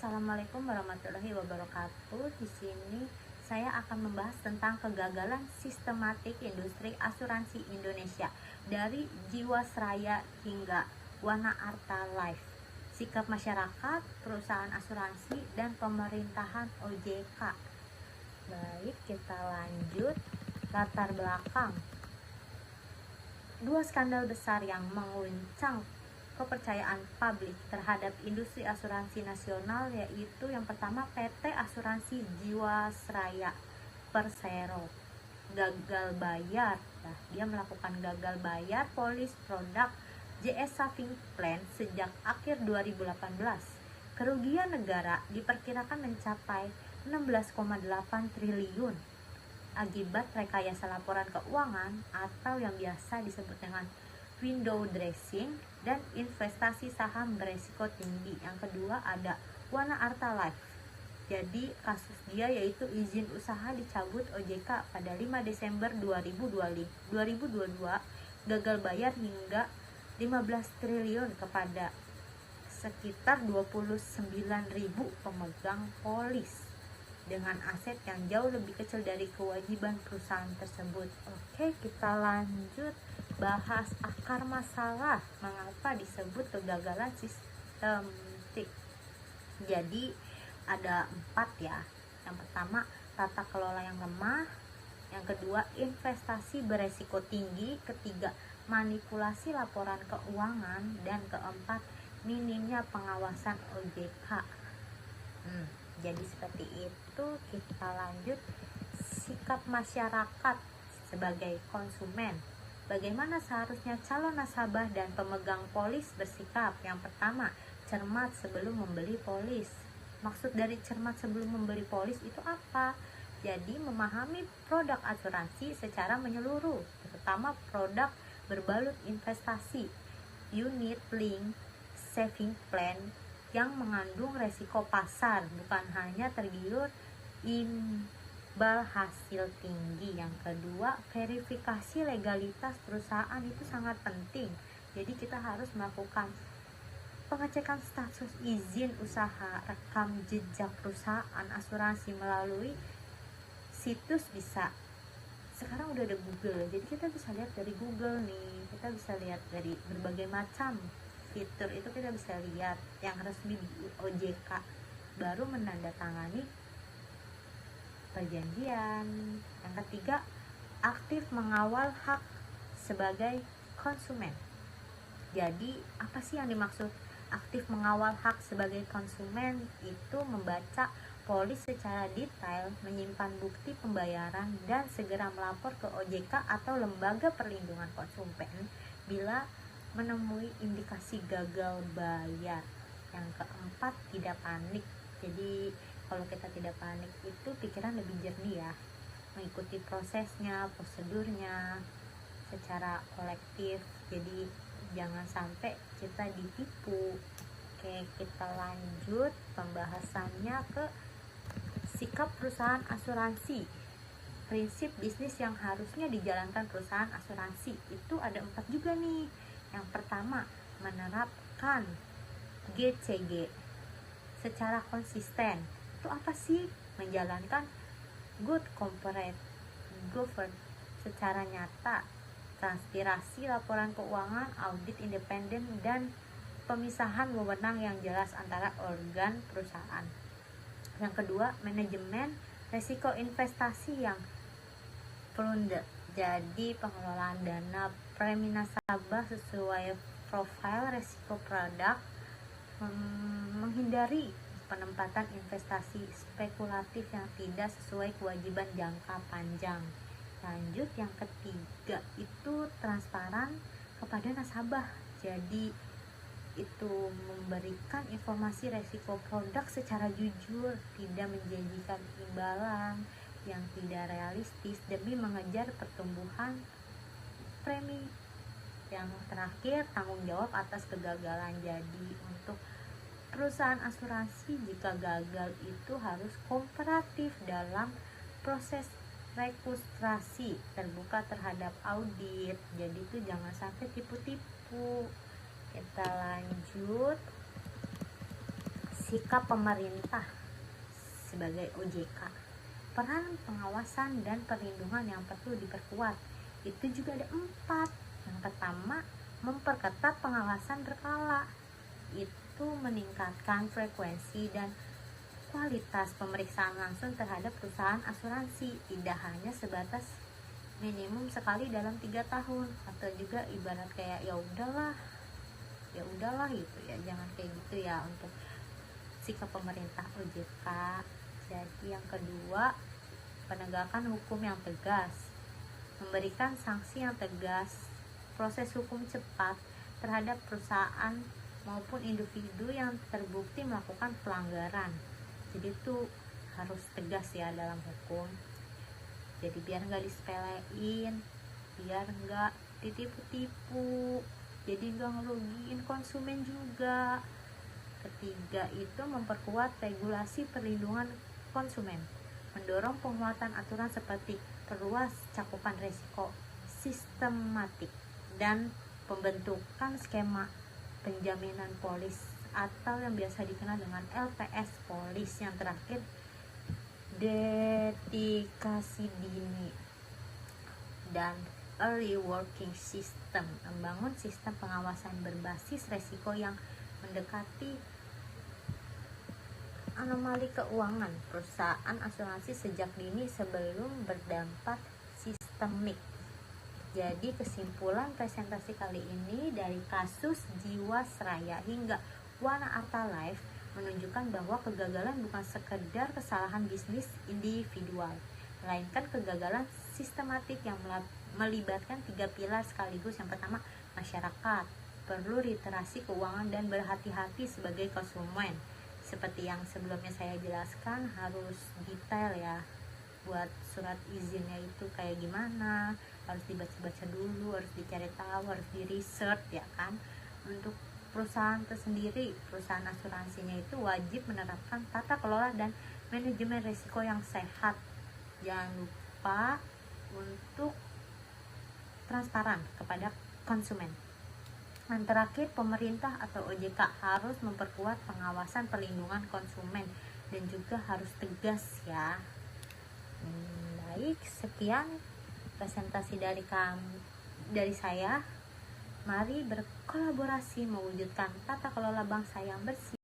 Assalamualaikum warahmatullahi wabarakatuh. Di sini saya akan membahas tentang kegagalan sistematik industri asuransi Indonesia dari Jiwasraya hingga Wana Arta Life, sikap masyarakat, perusahaan asuransi, dan pemerintahan OJK. Baik, kita lanjut. Latar belakang. Dua skandal besar yang mengguncang kepercayaan publik terhadap industri asuransi nasional, yaitu yang pertama PT Asuransi Jiwasraya Persero gagal bayar. Nah, dia melakukan gagal bayar polis produk JS Saving Plan sejak akhir 2018. Kerugian negara diperkirakan mencapai 16,8 triliun akibat rekayasa laporan keuangan atau yang biasa disebut dengan window dressing dan investasi saham beresiko tinggi. Yang kedua ada Wana Arta Life. Jadi kasus dia yaitu izin usaha dicabut OJK pada 5 Desember 2022, gagal bayar hingga 15 triliun kepada sekitar 29.000 pemegang polis dengan aset yang jauh lebih kecil dari kewajiban perusahaan tersebut. Oke, kita lanjut bahas akar masalah, mengapa disebut kegagalan sistematik. Jadi ada 4 ya. Yang pertama, tata kelola yang lemah. Yang kedua, investasi beresiko tinggi. Ketiga, manipulasi laporan keuangan. Dan keempat, minimnya pengawasan OJK. Jadi seperti itu. Kita lanjut, sikap masyarakat sebagai konsumen. Bagaimana seharusnya calon nasabah dan pemegang polis bersikap? Yang pertama, cermat sebelum membeli polis. Maksud dari cermat sebelum membeli polis itu apa? Jadi memahami produk asuransi secara menyeluruh, terutama produk berbalut investasi, unit link, saving plan yang mengandung resiko pasar, bukan hanya tergiur imbal hasil tinggi. Yang kedua, verifikasi legalitas perusahaan itu sangat penting. Jadi kita harus melakukan pengecekan status izin usaha, rekam jejak perusahaan asuransi melalui situs. Bisa, sekarang udah ada Google, jadi kita bisa lihat dari Google nih, kita bisa lihat dari berbagai macam fitur itu, kita bisa lihat yang resmi di OJK, baru menandatangani perjanjian. Yang ketiga, aktif mengawal hak sebagai konsumen. Jadi apa sih yang dimaksud aktif mengawal hak sebagai konsumen? Itu membaca polis secara detail, menyimpan bukti pembayaran, dan segera melapor ke OJK atau lembaga perlindungan konsumen bila menemui indikasi gagal bayar. Yang keempat, tidak panik. Jadi kalau kita tidak panik itu pikiran lebih jernih ya, mengikuti prosesnya, prosedurnya secara kolektif. Jadi jangan sampai kita ditipu. Oke, kita lanjut pembahasannya ke sikap perusahaan asuransi. Prinsip bisnis yang harusnya dijalankan perusahaan asuransi itu ada 4 juga nih. Yang pertama, menerapkan GCG secara konsisten. Itu apa sih? Menjalankan good corporate governance secara nyata, transparansi laporan keuangan, audit independen, dan pemisahan wewenang yang jelas antara organ perusahaan. Yang kedua, manajemen resiko investasi yang prudent. Jadi pengelolaan dana premi nasabah sesuai profil resiko produk, menghindari penempatan investasi spekulatif yang tidak sesuai kewajiban jangka panjang. Lanjut, yang ketiga itu transparan kepada nasabah. Jadi itu memberikan informasi resiko produk secara jujur, tidak menjanjikan imbalan yang tidak realistis demi mengejar pertumbuhan premi. Yang terakhir, tanggung jawab atas kegagalan. Jadi untuk perusahaan asuransi jika gagal itu harus kooperatif dalam proses registrasi, terbuka terhadap audit. Jadi itu jangan sampai tipu-tipu. Kita lanjut, sikap pemerintah sebagai OJK. Peran pengawasan dan perlindungan yang perlu diperkuat itu juga ada 4. Yang pertama, memperketat pengawasan berkala, itu meningkatkan frekuensi dan kualitas pemeriksaan langsung terhadap perusahaan asuransi, tidak hanya sebatas minimum sekali dalam 3 tahun, atau juga ibarat kayak ya udahlah gitu ya, jangan kayak gitu ya untuk sikap pemerintah OJK. Jadi yang kedua, penegakan hukum yang tegas, memberikan sanksi yang tegas, proses hukum cepat terhadap perusahaan maupun individu yang terbukti melakukan pelanggaran. Jadi itu harus tegas ya dalam hukum. Jadi biar nggak disepelein, biar nggak ditipu-tipu, jadi nggak ngerugiin konsumen juga. Ketiga itu memperkuat regulasi perlindungan konsumen, mendorong penguatan aturan seperti perluas cakupan risiko sistematik dan pembentukan skema penjaminan polis atau yang biasa dikenal dengan LPS polis. Yang terakhir, dedikasi dini dan early warning system, membangun sistem pengawasan berbasis resiko yang mendekati anomali keuangan perusahaan asuransi sejak dini sebelum berdampak sistemik. Jadi kesimpulan presentasi kali ini dari kasus Jiwasraya hingga Wana Arta Life menunjukkan bahwa kegagalan bukan sekedar kesalahan bisnis individual, melainkan kegagalan sistematik yang melibatkan 3 pilar sekaligus. Yang pertama, masyarakat perlu literasi keuangan dan berhati-hati sebagai konsumen. Seperti yang sebelumnya saya jelaskan, harus detail ya, buat surat izinnya itu kayak gimana, harus dibaca-baca dulu, harus dicari tahu, harus di research ya kan. Untuk perusahaan tersendiri, perusahaan asuransinya itu wajib menerapkan tata kelola dan manajemen risiko yang sehat. Jangan lupa untuk transparan kepada konsumen. Dan terakhir, pemerintah atau OJK harus memperkuat pengawasan perlindungan konsumen dan juga harus tegas ya. Baik, sekian presentasi dari saya. Mari berkolaborasi mewujudkan tata kelola bangsa yang bersih.